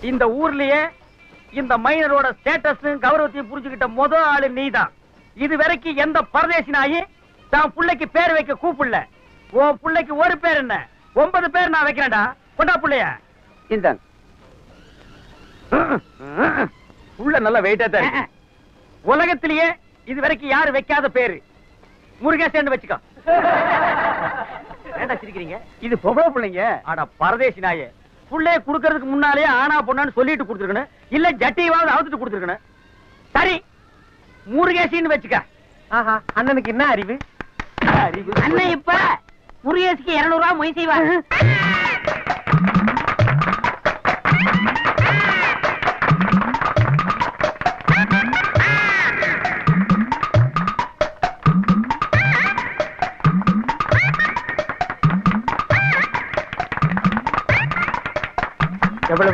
இந்த ஊர்லயே இந்த மைனரோட ஸ்டேட்டஸ் கௌரவத்தையும் புரிஞ்சுக்கிட்ட முதல் ஆளு நீதான். இது வரைக்கும் எந்த பரதேசி நாயி தான் புள்ளைக்கு பேர் வைக்க கூப்பிடல. உன் புள்ளைக்கு ஒரு பேர் என்ன 9 பேர் நான் வைக்கிறேன்டா. கொண்டா புள்ளைய. இந்தாங்க. உள்ள நல்ல வெயிட்டா தான் இருக்கு. உலகத்திலேயே இது வரைக்கும் யாரு வைக்காத பேரு முருகேசன் வச்சுக்கோ. ஏண்டா சிரிக்கிறீங்க? இது பொம்பளை பிள்ளைங்க. அட பரதேசி நாயே, புள்ளைய குடுக்கறதுக்கு முன்னாலே ஆனா பொண்ணான்னு சொல்லிட்டு கொடுத்துருக்கணும். இல்ல ஜட்டியாவது அவுத்துட்டு கொடுத்துருக்கணும். சரி, முருகேசின்னு வச்சுக்க. ஆஹா, அண்ணனுக்கு என்ன அறிவு? அறிவு அண்ணன் இப்ப முருகேசிக்கு 200 ரூபாய் மொய் செய்வாங்க.